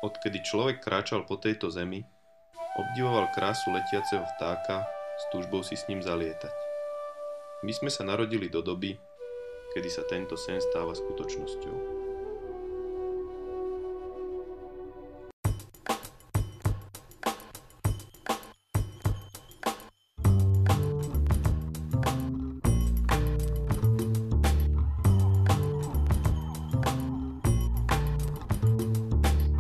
Odkedy človek kráčal po tejto zemi, obdivoval krásu letiaceho vtáka s túžbou si s ním zalietať. My sme sa narodili do doby, kedy sa tento sen stáva skutočnosťou.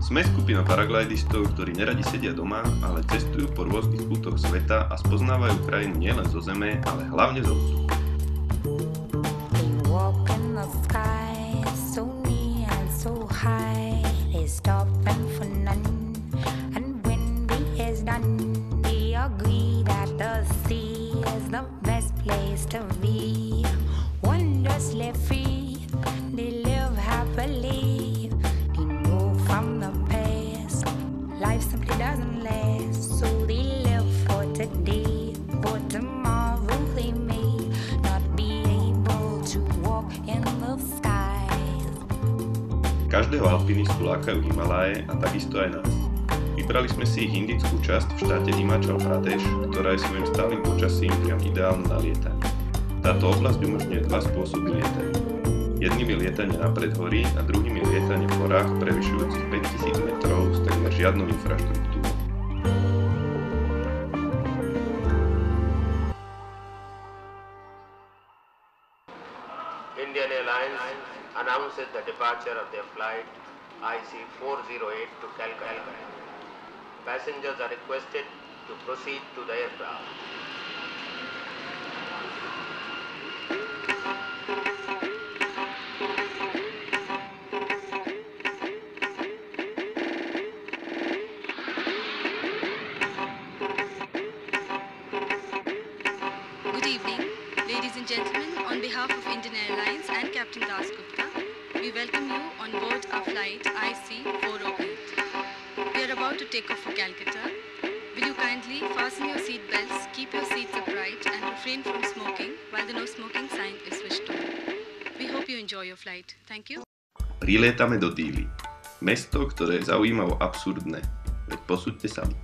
Sme skupina paraglidistov, ktorí neradi sedia doma, ale cestujú po rôznych kútoch sveta a spoznávajú krajinu nielen zo zeme, ale hlavne zo vzduchu. Life simply doesn't last, so they live for today. For tomorrow they may not be able to walk in the skies. Každého alpinistu lákajú Himaláje a takisto aj nás. Vybrali sme si ich indickú časť v štáte Himachal Pradesh, ktorá je svojím stálym počasím priam ideálna na lietanie. Táto oblasť umožňuje dva spôsoby lietania. Jedným je lietanie na predhorí a druhým je lietanie v horách prevyšujúcich 5000 metrov s takmer žiadnou infraštruktúrou. Indian Airlines announces the departure of their flight IC408 to Calcutta. Passengers are requested to proceed to the aircraft. Good evening, ladies and gentlemen. On behalf of Indian Airlines and Captain Das Gupta, we welcome you on board our flight IC408. We are about to take off for Calcutta. Will you kindly fasten your seat belts, keep your seats upright and refrain from smoking while the no smoking sign is switched on. We hope you enjoy your flight. Thank you. Prilietame do Dili. Mesto, ktoré je zaujímavo absurdné. Veď posúďte sami.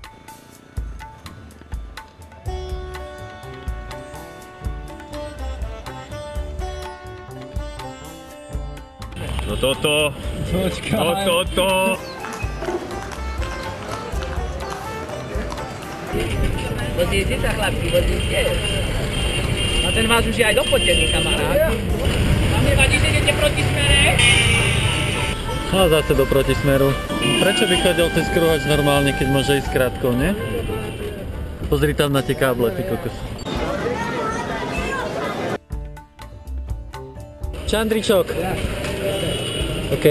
No toto. No toto. Vozíte sa, chlapci, vozíte. A ten vás už je aj dopotený, kamarát. Vám nevadí, že idete proti smere? No zase do protismeru. Prečo by chodil cez kruhač normálne, keď môže ísť krátko, ne? Pozri tam na tie káble, ty kokos. Čandričok. OK.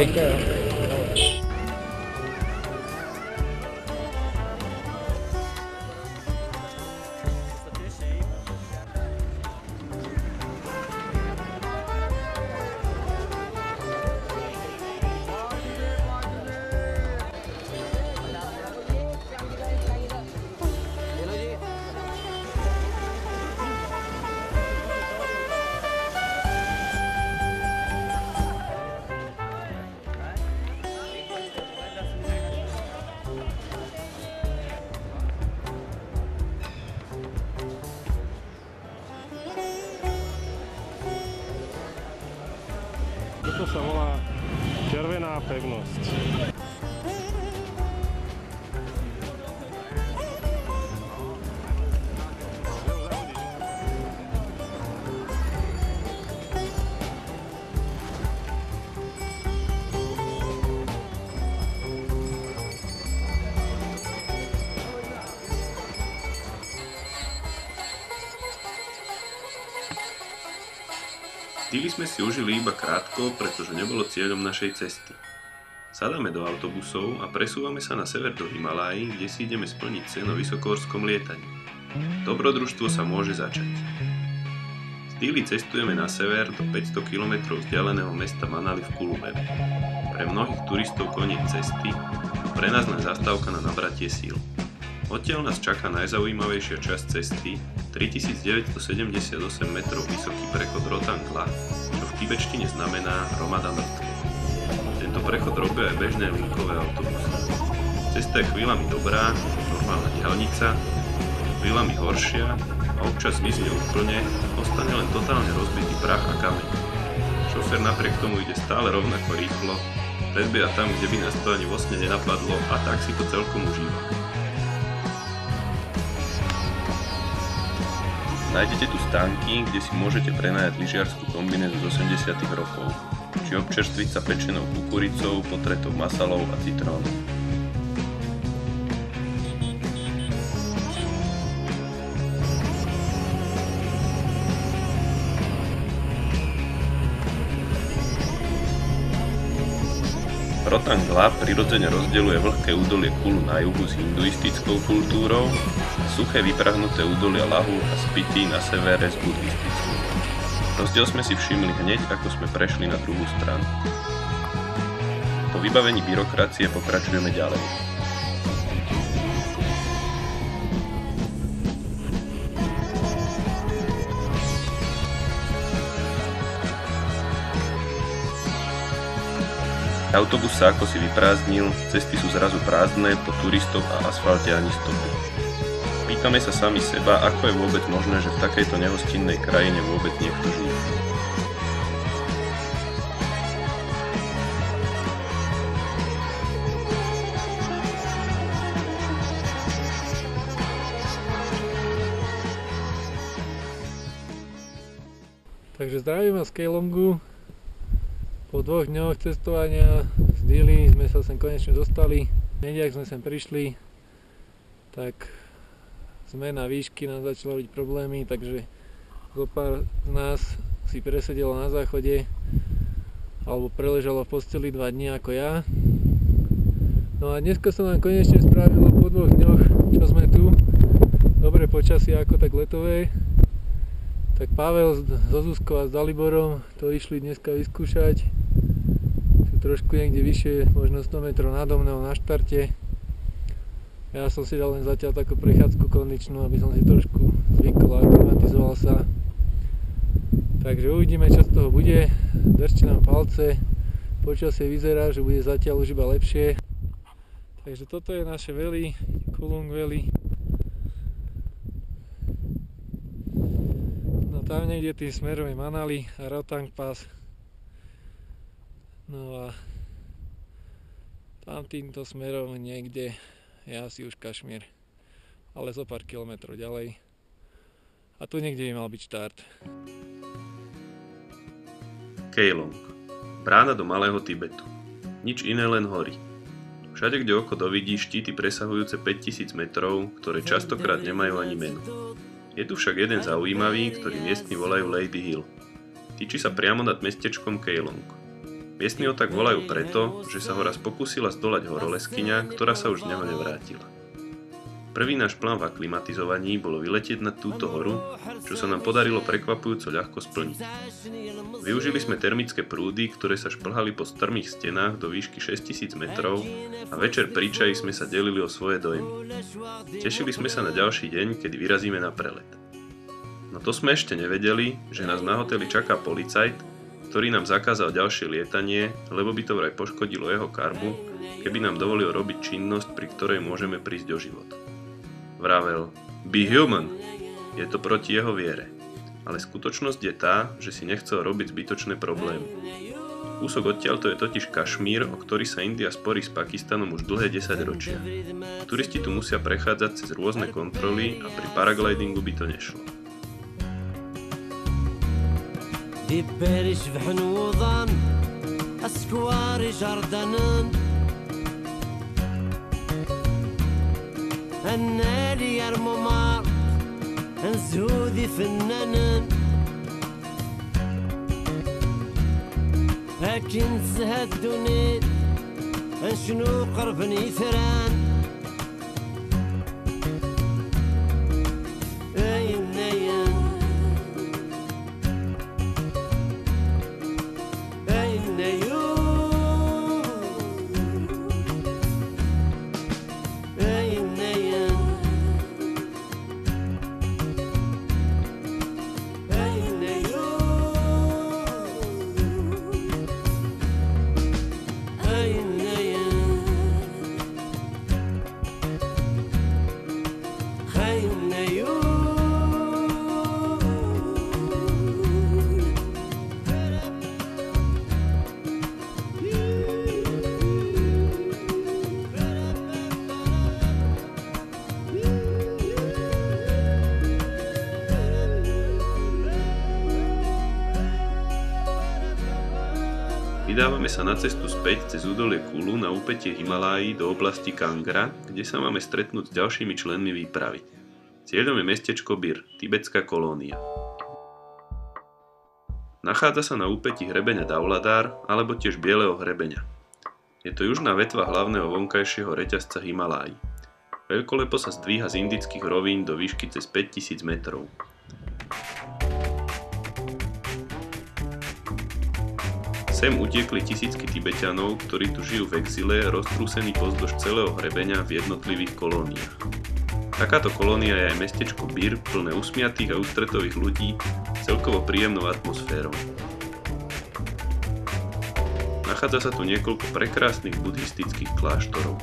Toto sa volá červená pevnosť. Dili sme si užili iba krátko, pretože nebolo cieľom našej cesty. Sadáme do autobusov a presúvame sa na sever do Himalájí, kde si ideme splniť sen o vysokohorskom lietaní. Dobrodružstvo sa môže začať. Z Dili cestujeme na sever do 500 km vzdialeného mesta Manali v Kulubeve. Pre mnohých turistov koniec cesty, pre nás len zastávka na nabratie síl. Odtiaľ nás čaká najzaujímavejšia časť cesty, 3978 metrov vysoký prechod Rotang-La, čo v tibetštine znamená hromada mŕtvych. Tento prechod robia aj bežné linkové autobusy. Cesta je chvíľami dobrá, normálna diaľnica, chvíľami horšia a občas zmizne úplne, ostane len totálne rozbitý prach a kameň. Šofér napriek tomu ide stále rovnako rýchlo, predbieha tam, kde by nás to ani vo sne nenapadlo a tak si to celkom užíva. Nájdete tu stánky, kde si môžete prenajať lyžiarsku kombinézu z 80. rokov, či občerstviť sa pečenou kukuricou, potretou masalou a citrónom. Rotangla prirodzene rozdeľuje vlhké údolie Kulu na juhu s hinduistickou kultúrou a suché vyprahnuté údolia Lahu a Spiti na severe s buddhistickou. Rozdiel sme si všimli hneď, ako sme prešli na druhú stranu. Po vybavení byrokracie pokračujeme ďalej. Autobus sa ako si vyprázdnil, cesty sú zrazu prázdne, po turistov a asfalte ani stopy. Pýtame sa sami seba, ako je vôbec možné, že v takejto nehostinnej krajine vôbec niekto žije. Takže zdravím vás z Keilongu. Po 2 dňoch cestovania z Dili sme sa sem konečne dostali. Hneď ak sme sem prišli, tak zmena výšky nám začala robiť problémy, takže zopár z nás si presedelo na záchode alebo preležalo v posteli 2 dni ako ja. No a dneska sa nám konečne spravilo po 2 dňoch, čo sme tu. Dobré počasie ako tak letové. Tak Pavel so Zuzkou a s Daliborom to išli dneska vyskúšať. Sú trošku niekde vyššie, možno 100 metrov nado mnou na štarte. Ja som si dal len zatiaľ takú prechádzku kondičnú, aby som si trošku zvykol a aklimatizoval sa. Takže uvidíme, čo z toho bude. Držte nám palce. Počasie vyzerá, že bude zatiaľ už iba lepšie. Takže toto je naše valley, Kulung Valley. Tam niekde tým smerom je Manali a Rotang Pass. No a tam týmto smerom niekde je asi už Kašmír, ale zo pár kilometrov ďalej. A tu niekde by mal byť štart. Keilong. Brána do malého Tibetu. Nič iné, len hory. Všade, kde oko dovidí, štíty presahujúce 5000 metrov, ktoré častokrát nemajú ani meno. Je tu však jeden zaujímavý, ktorý miestni volajú Lady Hill. Týči sa priamo nad mestečkom Keilong. Miestni ho tak volajú preto, že sa ho raz pokúsila zdolať horoleskyňa, ktorá sa už z neho nevrátila. Prvý náš plán v aklimatizovaní bolo vyletieť na túto horu, čo sa nám podarilo prekvapujúco ľahko splniť. Využili sme termické prúdy, ktoré sa šplhali po strmých stenách do výšky 6000 metrov a večer pri čaji sme sa delili o svoje dojmy. Tešili sme sa na ďalší deň, kedy vyrazíme na prelet. No to sme ešte nevedeli, že nás na hoteli čaká policajt, ktorý nám zakázal ďalšie lietanie, lebo by to vraj poškodilo jeho karmu, keby nám dovolil robiť činnosť, pri ktorej môžeme prísť o život. Vravel, be human, je to proti jeho viere. Ale skutočnosť je tá, že si nechcel robiť zbytočné problémy. Kúsok odtiaľto je totiž Kašmír, o ktorý sa India sporí s Pakistanom už dlhé 10 ročia. Turisti tu musia prechádzať cez rôzne kontroly a pri paraglidingu by to nešlo. النادي يرمو مار نزودي فنانين لكن زهد دونيت شنو قربني ثران اين نين اين نيو Vydávame sa na cestu späť cez údolie Kulu na úpätie Himalájí do oblasti Kangra, kde sa máme stretnúť s ďalšími členmi výpravy. Cieľom je mestečko Bir, tibetská kolónia. Nachádza sa na úpätí hrebeňa Dauladár alebo tiež Bieleho hrebeňa. Je to južná vetva hlavného vonkajšieho reťazca Himalájí. Veľkolepo sa zdvíha z indických rovín do výšky cez 5000 metrov. Sem utiekli tisícky Tibeťanov, ktorí tu žijú v exile, roztrúsení pozdĺž celého hrebeňa v jednotlivých kolóniách. Takáto kolónia je aj mestečko Bir, plné usmiatých a ústretových ľudí, celkovo príjemnou atmosférou. Nachádza sa tu niekoľko prekrásnych buddhistických kláštorov.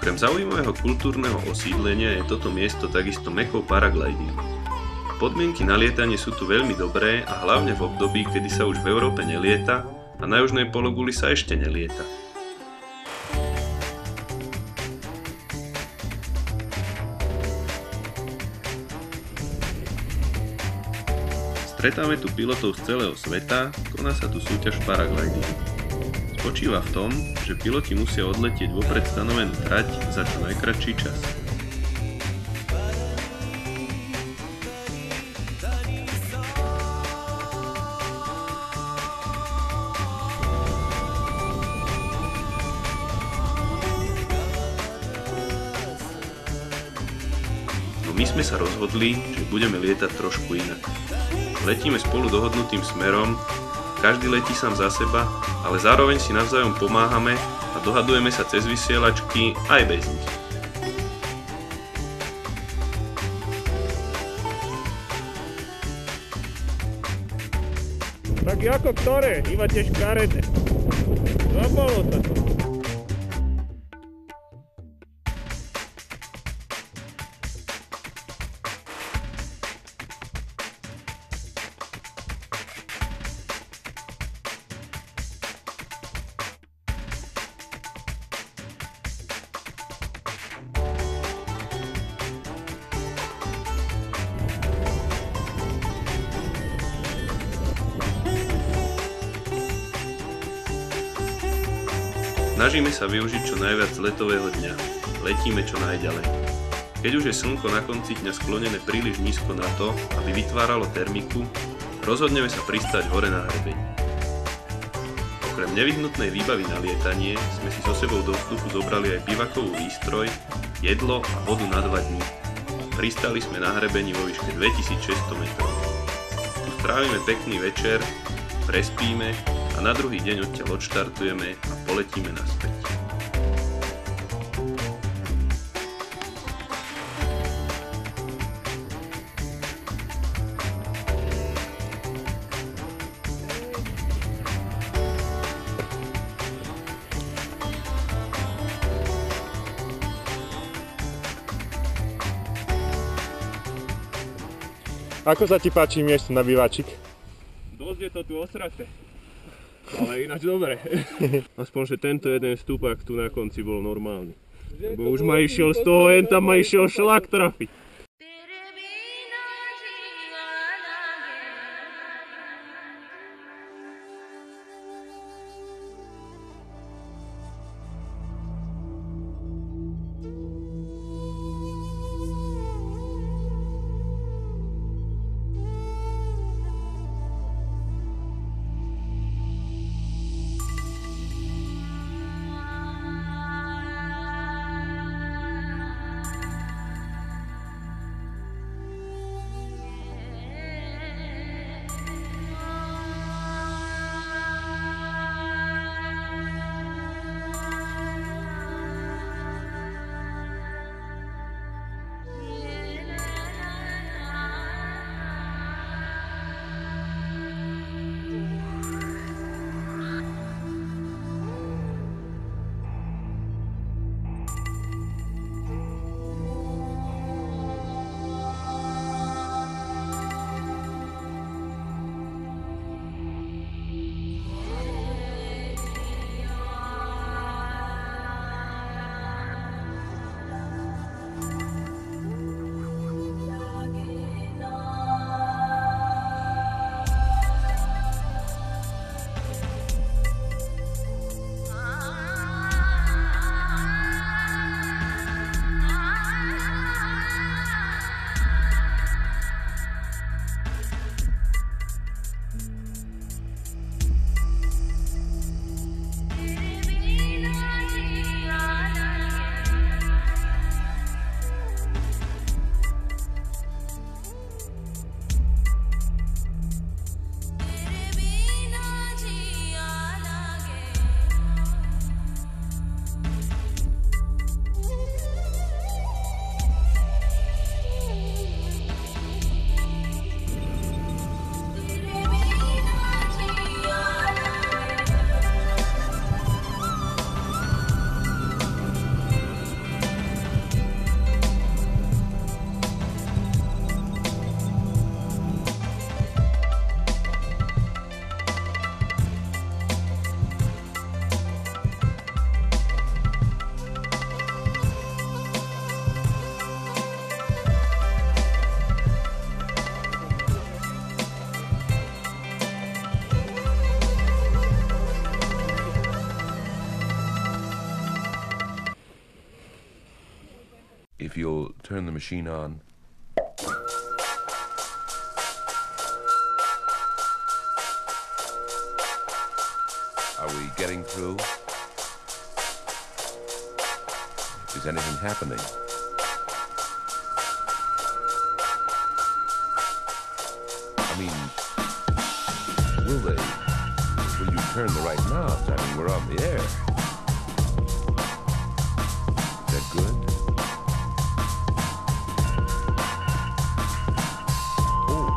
Okrem zaujímavého kultúrneho osídlenia je toto miesto takisto mekou paraglidingu. Podmienky na lietanie sú tu veľmi dobré a hlavne v období, kedy sa už v Európe nelieta a na južnej pologuli sa ešte nelieta. Stretáme tu pilotov z celého sveta, koná sa tu súťaž paraglidingu. Spočíva v tom, že piloti musia odletieť vopred stanovenú trať za čo najkratší čas. No my sme sa rozhodli, že budeme lietať trošku inak. Letíme spolu dohodnutým smerom, každý letí sám za seba, ale zároveň si navzájom pomáhame a dohadujeme sa cez vysielačky aj bez nich. Tak ako ktoré? Iba tiež škaredé. Zabolo to. Snažíme sa využiť čo najviac letového dňa. Letíme čo najďalej. Keď už je slnko na konci dňa sklonené príliš nízko na to, aby vytváralo termiku, rozhodneme sa pristáť hore na hrebeň. Okrem nevyhnutnej výbavy na lietanie sme si so sebou do vzduchu zobrali aj bivakovú výstroj, jedlo a vodu na 2 dní. Pristáli sme na hrebení vo výške 2600 metrov. Tu strávime pekný večer, prespíme a na druhý deň odtiaľ odštartujeme a poletíme naspäť. Ako sa ti páči miesto na bývačik? Dosť je to tu osraté. Ale ináč dobre. Aspoň, že tento jeden stúpak tu na konci bol normálny. Lebo už ma išiel z toho, tam ma išiel šlak trafiť. turn the machine on. Are we getting through? Is anything happening? I mean, will you turn the right knobs? I mean, we're on the air. Is that good? Oh,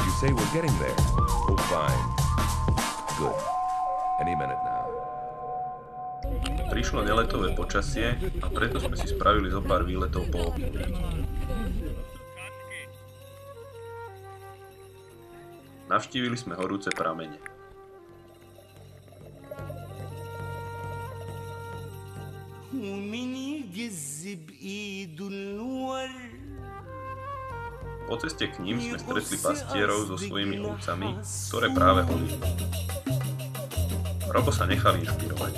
you say we're getting there. Oh, fine. Good. Any minute now. Prišlo neletové počasie a preto sme si spravili zo pár výletov po období. Navštívili sme horúce pramene. Po ceste k ním sme stretli pastierov so svojimi ovcami, ktoré práve holili. Robo sa nechal inšpirovať.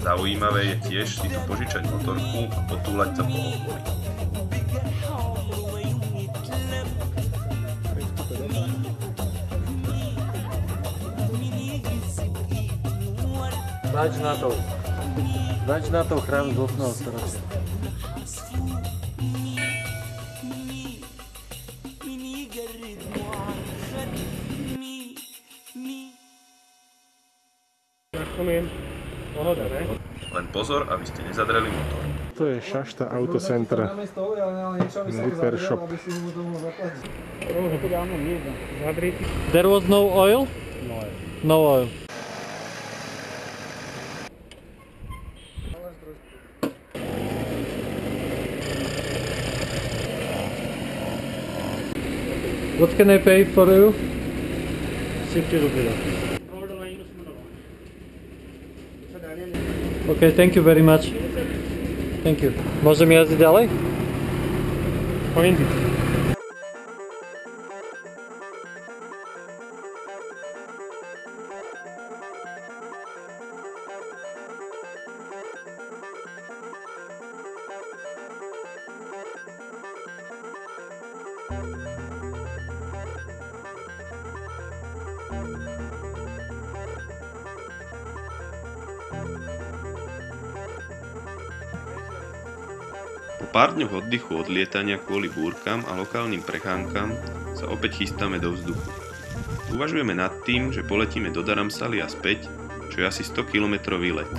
Zaujímavé je tiež si tu požičať motorku a potúľať sa po okolí. Začína to chrám z 8. storočia. Pohoda, ne? Len pozor, aby ste nezadreli motor. To je Šašta Autocenter. Repair shop. There was no oil? No oil. What can I pay for you? 60 rupees. Okay, thank you very much. Thank you. Môžem jazdiť ďalej? Pointy. Po pár dňoch oddychu od lietania kvôli búrkam a lokálnym prechánkam sa opäť chystáme do vzduchu. Uvažujeme nad tým, že poletíme do Dharamsaly a späť, čo je asi 100 kilometrový let.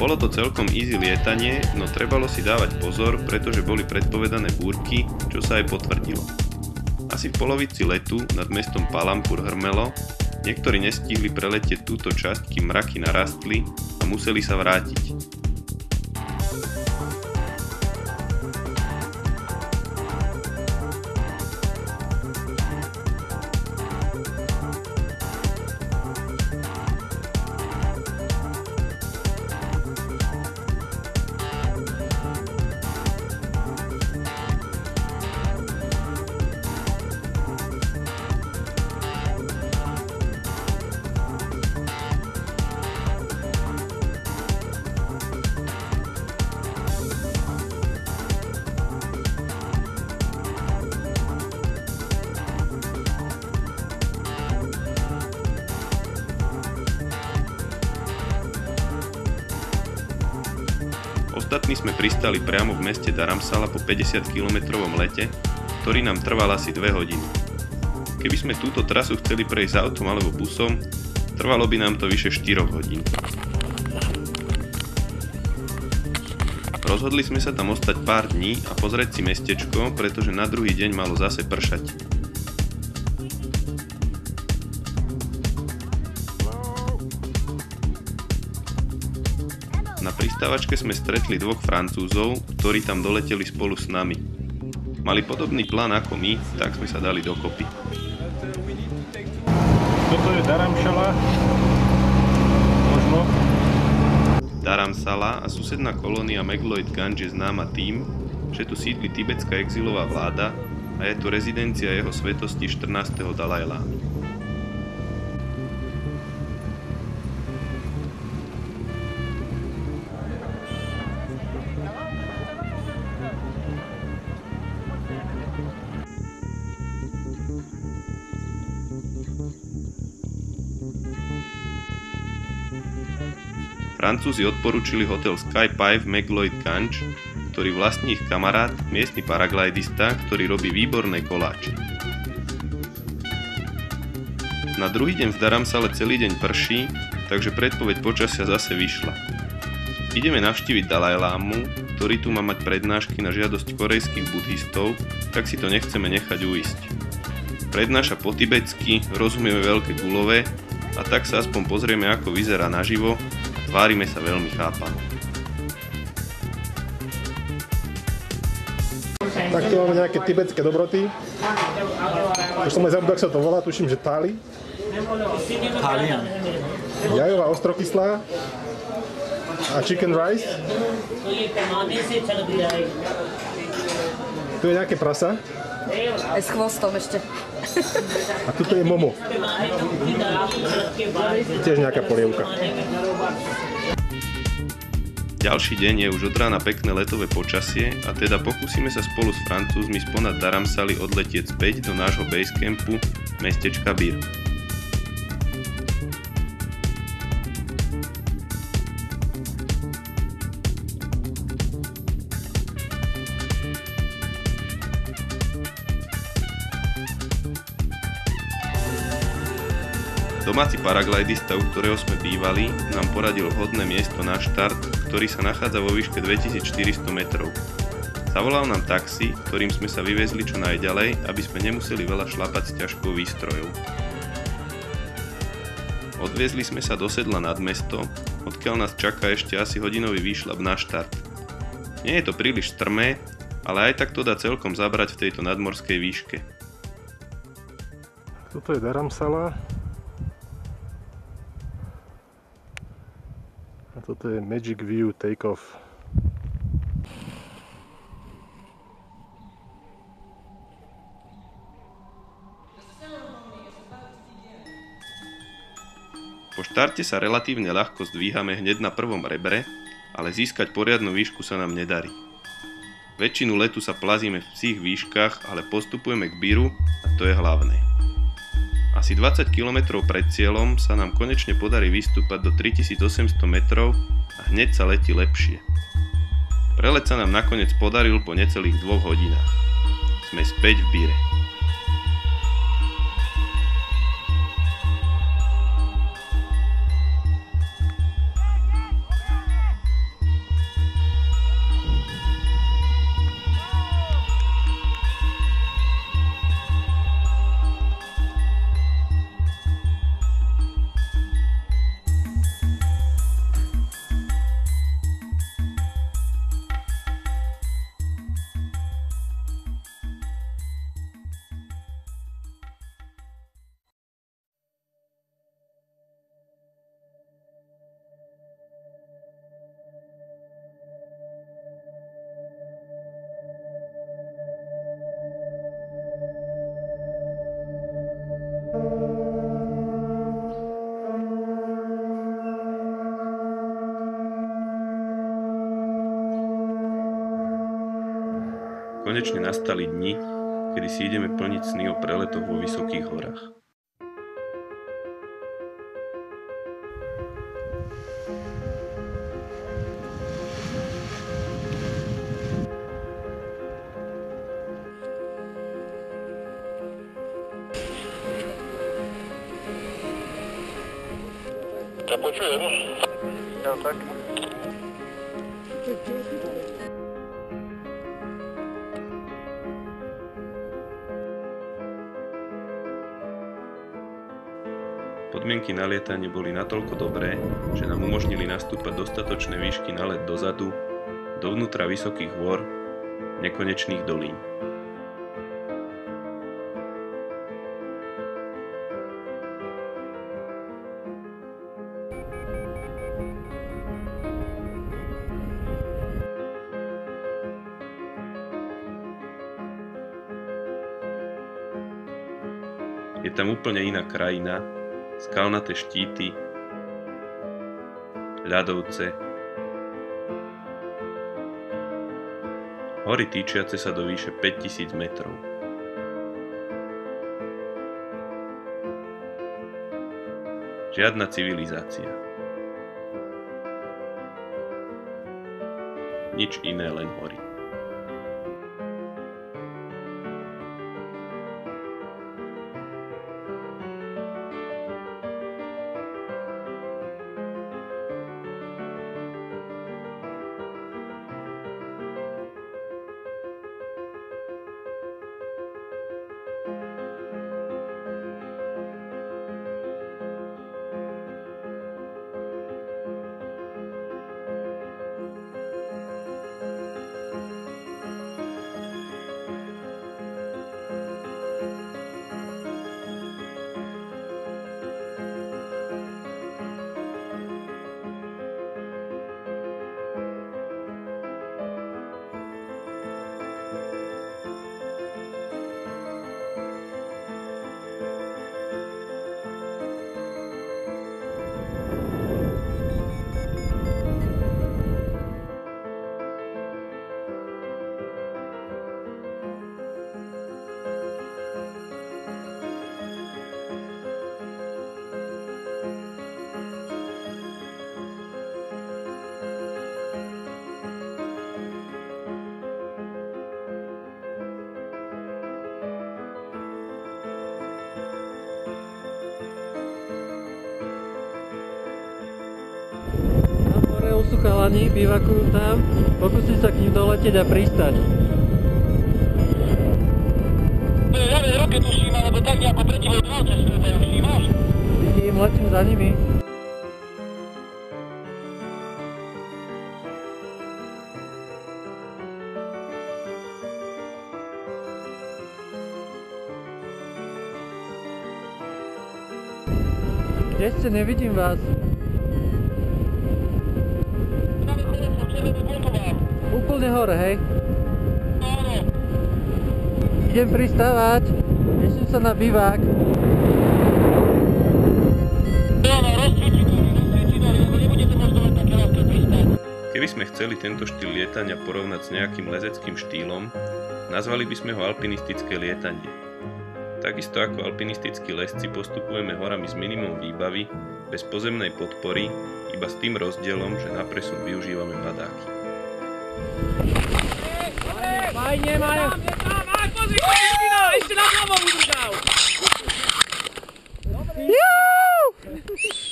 Bolo to celkom easy lietanie, no trebalo si dávať pozor, pretože boli predpovedané búrky, čo sa aj potvrdilo. Asi v polovici letu nad mestom Palampur hrmelo, niektorí nestihli preletieť túto časť, kým mraky narastli a museli sa vrátiť. Ostatní sme pristali priamo v meste Dharamsala po 50-kilometrovom lete, ktorý nám trval asi 2 hodiny. Keby sme túto trasu chceli prejsť autom alebo busom, trvalo by nám to vyše 4 hodín. Rozhodli sme sa tam ostať pár dní a pozrieť si mestečko, pretože na druhý deň malo zase pršať. Na pristávačke sme stretli 2 Francúzov, ktorí tam doleteli spolu s nami. Mali podobný plán ako my, tak sme sa dali dokopy. Toto je Dharamsala. Možno. Dharamsala a susedná kolónia Meghalojt Ganj je známa tým, že tu sídli tibetská exilová vláda a je tu rezidencia jeho svetosti 14. Dalajlámy. Francúzi odporúčili hotel Sky Pie v Meghalojt Ganj, ktorý vlastní ich kamarát, miestny paraglidista, ktorý robí výborné koláče. Na druhý deň v Dharamsale celý deň prší, takže predpoveď počasia zase vyšla. Ideme navštíviť Dalajlámu, ktorý tu má mať prednášky na žiadosť korejských budhistov, tak si to nechceme nechať uísť. Prednáša po tibetsky, rozumieme veľké gulové a tak sa aspoň pozrieme, ako vyzerá naživo. Tvárime sa veľmi chápavo. Tak tu máme nejaké tibetské dobroty. Už som aj zabudol, ak sa to volá, tuším, že Thali. Thalian. Jajová ostrokyslá. A chicken rice. Tu je nejaké prasa. Aj s chvostom ešte. A tuto je momo. Tiež nejaká polievka. Ďalší deň je už od rána pekné letové počasie a teda pokúsime sa spolu s Francúzmi sponad Dharamsaly odletieť späť do nášho basecampu mestečka Bir. Domáci paraglidista, u ktorého sme bývali, nám poradil vhodné miesto na štart, ktorý sa nachádza vo výške 2400 metrov. Zavolal nám taxi, ktorým sme sa vyvezli čo najďalej, aby sme nemuseli veľa šlapať s ťažkou výstrojou. Odviezli sme sa do sedla nad mesto, odkiaľ nás čaká ešte asi hodinový výšľap na štart. Nie je to príliš strmé, ale aj tak to dá celkom zabrať v tejto nadmorskej výške. Toto je Dharamsala. A toto je Magic View Takeoff. Po štarte sa relatívne ľahko zdvíhame hneď na prvom rebre, ale získať poriadnu výšku sa nám nedarí. Väčšinu letu sa plazíme v psích výškach, ale postupujeme k Biru a to je hlavné. Asi 20 km pred cieľom sa nám konečne podarí vystúpať do 3800 metrov a hneď sa letí lepšie. Prelet sa nám nakoniec podaril po necelých 2 hodinách. Sme späť v Bire. Konečne nastali dni, kedy si ideme plniť sny o preletoch vo vysokých horách. Ja počujem. Ja tak. Podmienky na lietanie boli natoľko dobré, že nám umožnili nastúpať dostatočné výšky na let dozadu, dovnútra vysokých hôr, nekonečných dolín. Je tam úplne iná krajina, skalnaté štíty, ľadovce, hory týčiace sa do výše 5000 metrov. Žiadna civilizácia. Nič iné, len hory. Sú chalani, bivakujú tam, pokúsim sa k ním doletieť a pristať. Ľavé ruke tuším, alebo tak nejako pre tebou dvou cestujú, všímaš? Vidím, letím za nimi. Kde ste? Nevidím vás. Úplne hore, hej? Áno. Idem pristávať. Teším sa na bivák. Áno, rozcvičínovali, lebo nebudete možno len také ľahké pristáť. Keby sme chceli tento štýl lietania porovnať s nejakým lezeckým štýlom, nazvali by sme ho alpinistické lietanie. Takisto ako alpinistickí lesci postupujeme horami s minimum výbavy, bez pozemnej podpory, iba s tým rozdielom, že na presun využívame padáky. Fajne, Majo! Pozri, Kristina, ešte na hlavou udržal!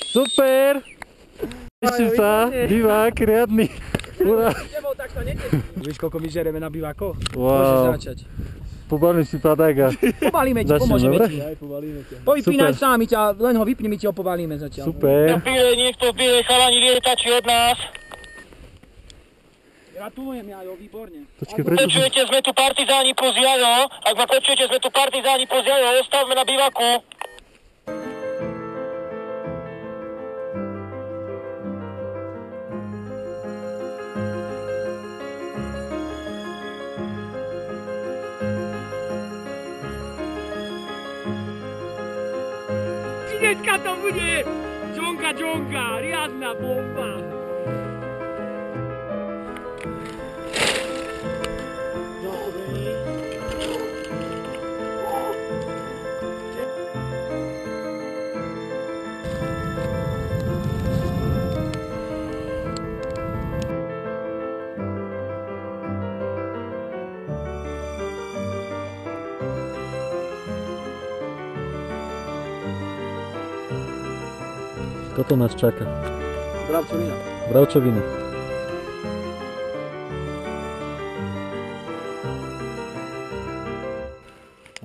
Super! Teším sa, bivák, riadny. Ura. Vieš, koľko my žereme na bivákoch? Wow. Môžeš začať. Pobalím si padáka. Pobalíme ti, pomôžeme ti. Povypínaj s nami ťa, len ho vypni, my ti ho pobalíme zatiaľ. Super. Niekto v bielej chalani lietači od nás. Gratulujem, Jajo, výborne. Počujete, sme tu partizáni plus Jajo. Ak ma počujete, sme tu partizáni plus Jajo. Ostavme na bivaku. Dneska to bude džonka, riadna bomba. Toto nás čaká. Bravčovina. Bravčovina.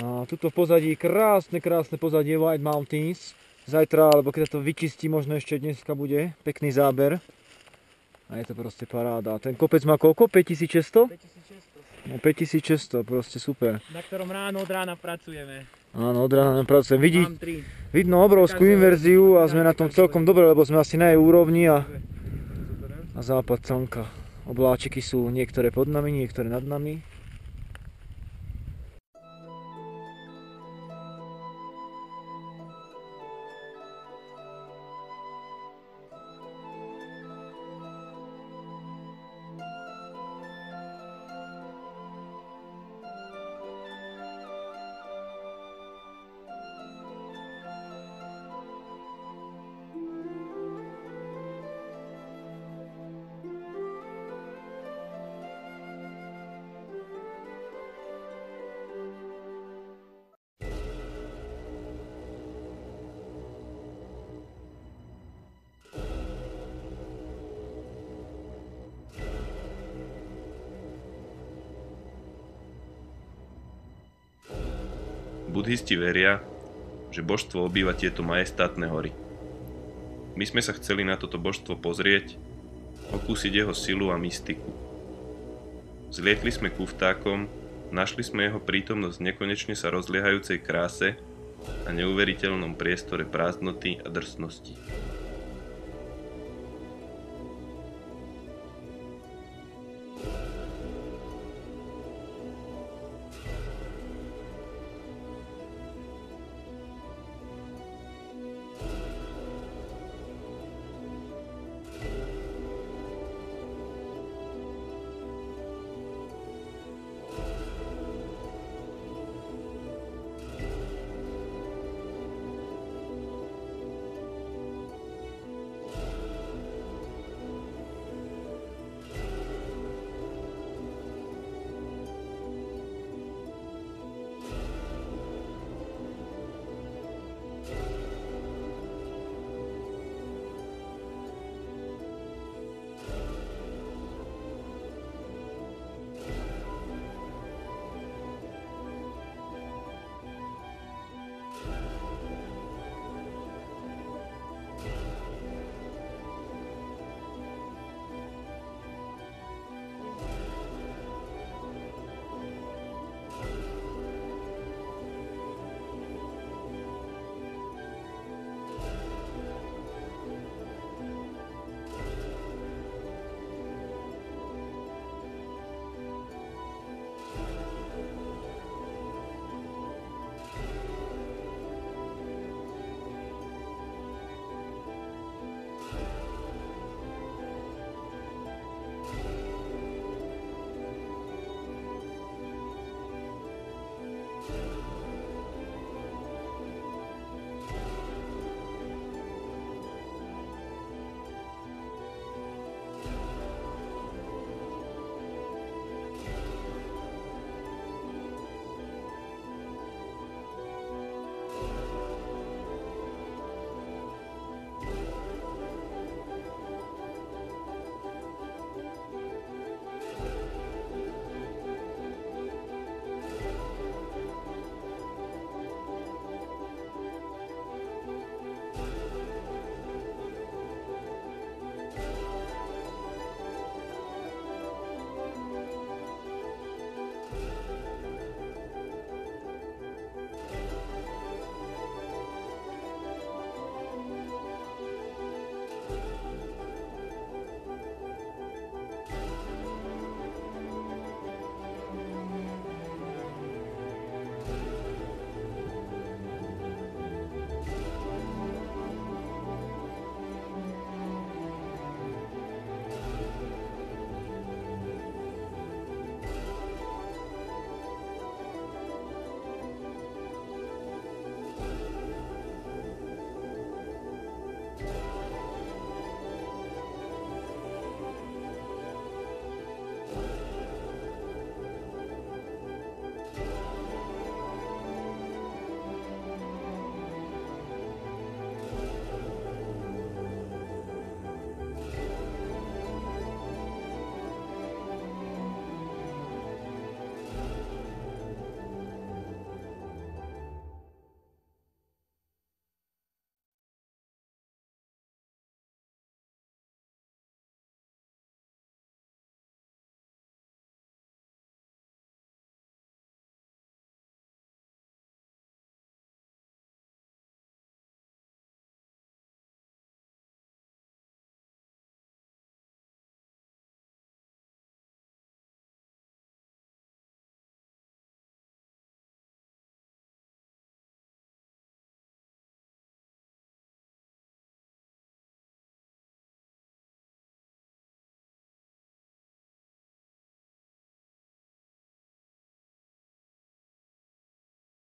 A tuto v pozadí krásne pozadie White Mountains. Zajtra, alebo keď to vyčistí, možno ešte dneska bude pekný záber. A je to proste paráda. Ten kopec má koľko? 5600? 5600. No 5600, proste super. Na ktorom ráno od rána pracujeme. Áno, od rána pracujem. Vidno obrovskú inverziu a sme na tom celkom dobre, lebo sme asi na jej úrovni a západ slnka. Obláčiky sú niektoré pod nami, niektoré nad nami. Budhisti veria, že božstvo obýva tieto majestátne hory. My sme sa chceli na toto božstvo pozrieť, okúsiť jeho silu a mystiku. Zlietli sme ku vtákom, našli sme jeho prítomnosť v nekonečne sa rozliehajúcej kráse a neuveriteľnom priestore prázdnoty a drsnosti.